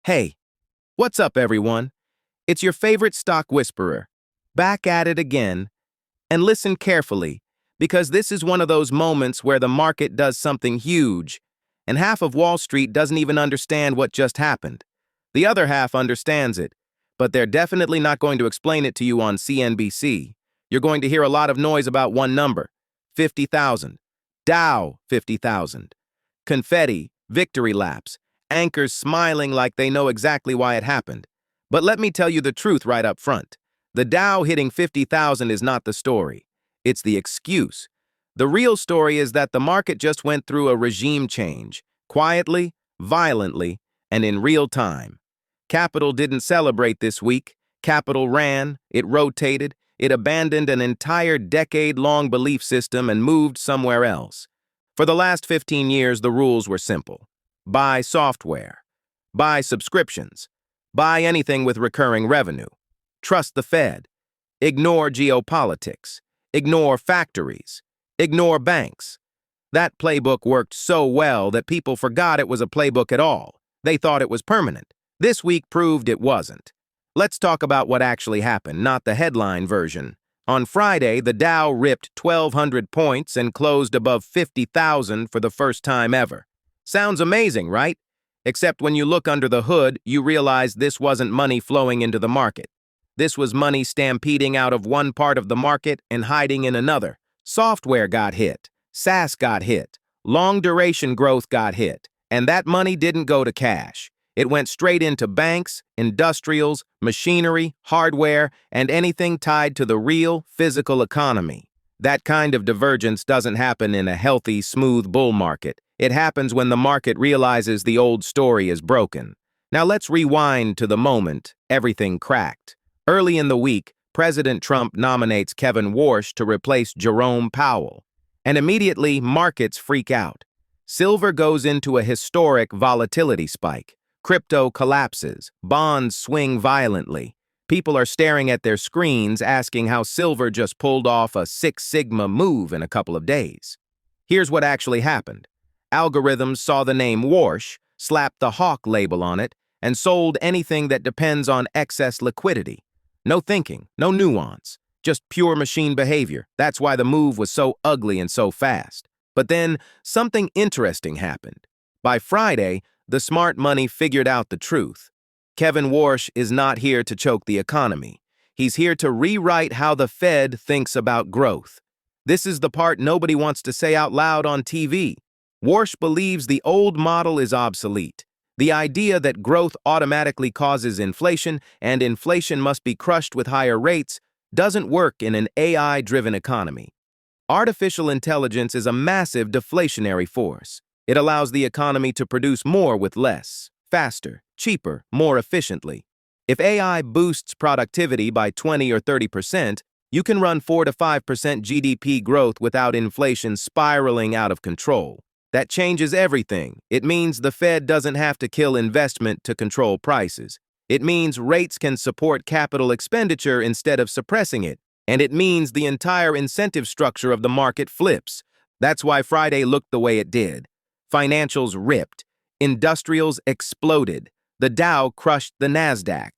Hey, what's up, everyone? It's your favorite stock whisperer, back at it again. And listen carefully, because this is one of those moments where the market does something huge, and half of Wall Street doesn't even understand what just happened. The other half understands it, but they're definitely not going to explain it to you on CNBC. You're going to hear a lot of noise about one number, 50,000. Dow, 50,000. Confetti, victory laps, anchors smiling like they know exactly why it happened. But let me tell you the truth right up front. The Dow hitting 50,000 is not the story. It's the excuse. The real story is that the market just went through a regime change, quietly, violently, and in real time. Capital didn't celebrate this week. Capital ran, it rotated, it abandoned an entire decade-long belief system and moved somewhere else. For the last 15 years, the rules were simple. Buy software. Buy subscriptions. Buy anything with recurring revenue. Trust the Fed. Ignore geopolitics. Ignore factories. Ignore banks. That playbook worked so well that people forgot it was a playbook at all. They thought it was permanent. This week proved it wasn't. Let's talk about what actually happened, not the headline version. On Friday, the Dow ripped 1,200 points and closed above 50,000 for the first time ever. Sounds amazing, right? Except when you look under the hood, you realize this wasn't money flowing into the market. This was money stampeding out of one part of the market and hiding in another. Software got hit. SaaS got hit. Long-duration growth got hit. And that money didn't go to cash. It went straight into banks, industrials, machinery, hardware, and anything tied to the real, physical economy. That kind of divergence doesn't happen in a healthy, smooth bull market. It happens when the market realizes the old story is broken. Now let's rewind to the moment everything cracked. Early in the week, President Trump nominates Kevin Worsh to replace Jerome Powell. And immediately, markets freak out. Silver goes into a historic volatility spike. Crypto collapses. Bonds swing violently. People are staring at their screens asking how silver just pulled off a Six Sigma move in a couple of days. Here's what actually happened. Algorithms saw the name Worsh, slapped the hawk label on it, and sold anything that depends on excess liquidity. No thinking, no nuance, just pure machine behavior. That's why the move was so ugly and so fast. But then, something interesting happened. By Friday, the smart money figured out the truth. Kevin Worsh is not here to choke the economy. He's here to rewrite how the Fed thinks about growth. This is the part nobody wants to say out loud on TV. Worsh believes the old model is obsolete. The idea that growth automatically causes inflation and inflation must be crushed with higher rates doesn't work in an AI-driven economy. Artificial intelligence is a massive deflationary force. It allows the economy to produce more with less, faster, cheaper, more efficiently. If AI boosts productivity by 20 or 30%, you can run 4 to 5% GDP growth without inflation spiraling out of control. That changes everything. It means the Fed doesn't have to kill investment to control prices. It means rates can support capital expenditure instead of suppressing it. And it means the entire incentive structure of the market flips. That's why Friday looked the way it did. Financials ripped. Industrials exploded. The Dow crushed the Nasdaq.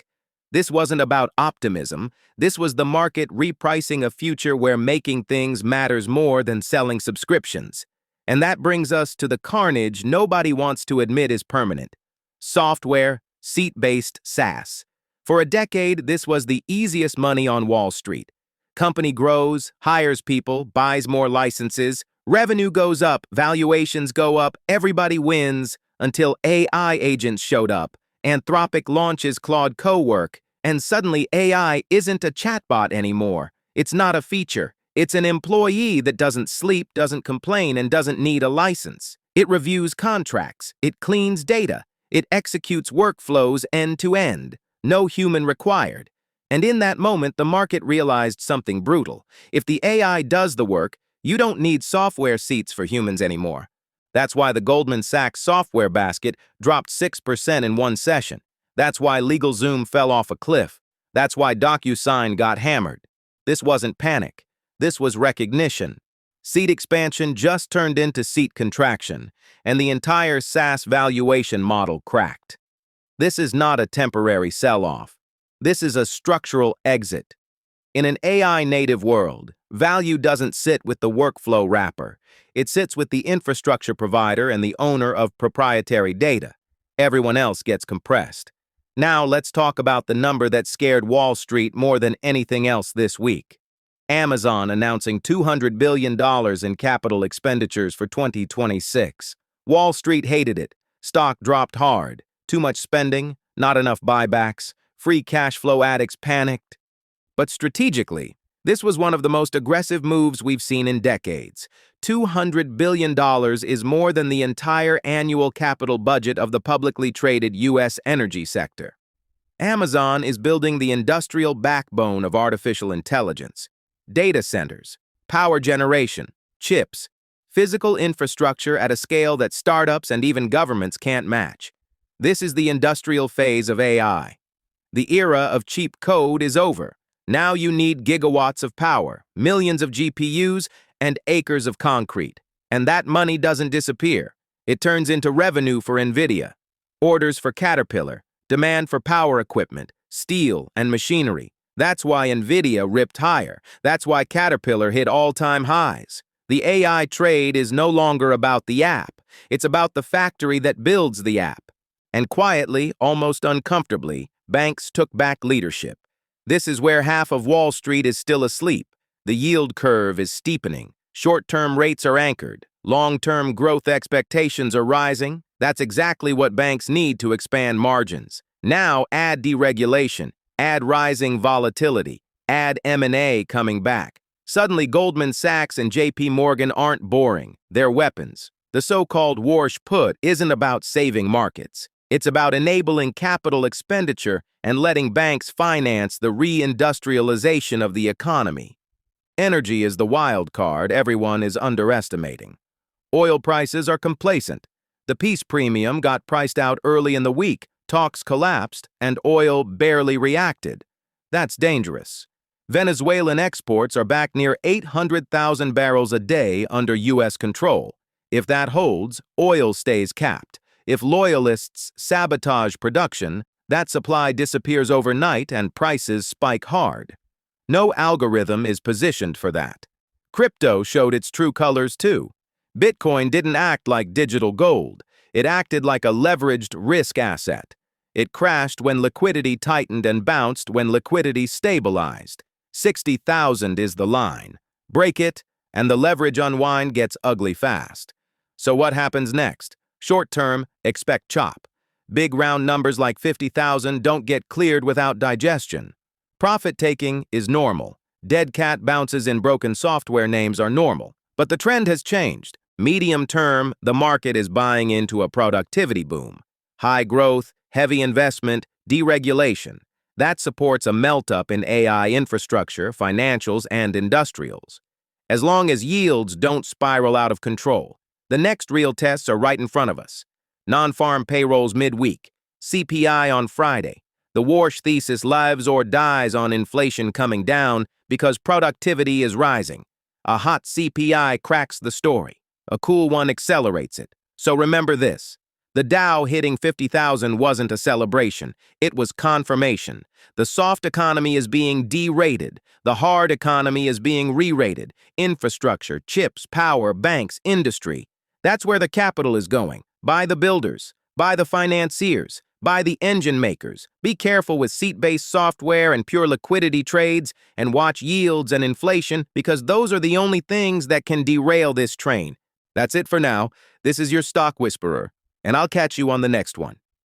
This wasn't about optimism. This was the market repricing a future where making things matters more than selling subscriptions. And that brings us to the carnage nobody wants to admit is permanent. Software, seat-based SaaS. For a decade, this was the easiest money on Wall Street. Company grows, hires people, buys more licenses, revenue goes up, valuations go up, everybody wins, until AI agents showed up. Anthropic launches Claude Cowork, and suddenly AI isn't a chatbot anymore. It's not a feature. It's an employee that doesn't sleep, doesn't complain, and doesn't need a license. It reviews contracts. It cleans data. It executes workflows end to end. No human required. And in that moment, the market realized something brutal. If the AI does the work, you don't need software seats for humans anymore. That's why the Goldman Sachs software basket dropped 6% in one session. That's why LegalZoom fell off a cliff. That's why DocuSign got hammered. This wasn't panic. This was recognition. Seat expansion just turned into seat contraction, and the entire SaaS valuation model cracked. This is not a temporary sell-off. This is a structural exit. In an AI-native world, value doesn't sit with the workflow wrapper. It sits with the infrastructure provider and the owner of proprietary data. Everyone else gets compressed. Now let's talk about the number that scared Wall Street more than anything else this week. Amazon announcing $200 billion in capital expenditures for 2026. Wall Street hated it. Stock dropped hard. Too much spending, not enough buybacks, free cash flow addicts panicked. But strategically, this was one of the most aggressive moves we've seen in decades. $200 billion is more than the entire annual capital budget of the publicly traded U.S. energy sector. Amazon is building the industrial backbone of artificial intelligence. Data centers, power generation, chips, physical infrastructure at a scale that startups and even governments can't match. This is the industrial phase of AI. The era of cheap code is over. Now you need gigawatts of power, millions of GPUs, and acres of concrete. And that money doesn't disappear. It turns into revenue for NVIDIA, orders for Caterpillar, demand for power equipment, steel, and machinery. That's why NVIDIA ripped higher. That's why Caterpillar hit all-time highs. The AI trade is no longer about the app. It's about the factory that builds the app. And quietly, almost uncomfortably, banks took back leadership. This is where half of Wall Street is still asleep. The yield curve is steepening. Short-term rates are anchored. Long-term growth expectations are rising. That's exactly what banks need to expand margins. Now add deregulation, add rising volatility, add M&A coming back. Suddenly Goldman Sachs and JP Morgan aren't boring. They're weapons. The so-called Worsh put isn't about saving markets. It's about enabling capital expenditure and letting banks finance the reindustrialization of the economy. Energy is the wild card everyone is underestimating. Oil prices are complacent. The peace premium got priced out early in the week, talks collapsed, and oil barely reacted. That's dangerous. Venezuelan exports are back near 800,000 barrels a day under U.S. control. If that holds, oil stays capped. If loyalists sabotage production, that supply disappears overnight and prices spike hard. No algorithm is positioned for that. Crypto showed its true colors too. Bitcoin didn't act like digital gold. It acted like a leveraged risk asset. It crashed when liquidity tightened and bounced when liquidity stabilized. 60,000 is the line. Break it, and the leverage unwind gets ugly fast. So what happens next? Short term, expect chop. Big round numbers like 50,000 don't get cleared without digestion. Profit-taking is normal. Dead cat bounces in broken software names are normal. But the trend has changed. Medium term, the market is buying into a productivity boom. High growth, heavy investment, deregulation. That supports a melt-up in AI infrastructure, financials, and industrials. As long as yields don't spiral out of control. The next real tests are right in front of us. Non-farm payrolls midweek, CPI on Friday. The Worsh thesis lives or dies on inflation coming down because productivity is rising. A hot CPI cracks the story. A cool one accelerates it. So remember this. The Dow hitting 50,000 wasn't a celebration. It was confirmation. The soft economy is being derated. The hard economy is being re-rated. Infrastructure, chips, power, banks, industry. That's where the capital is going. By the builders, by the financiers, by the engine makers. Be careful with seat-based software and pure liquidity trades, and watch yields and inflation because those are the only things that can derail this train. That's it for now. This is your Stock Whisperer, and I'll catch you on the next one.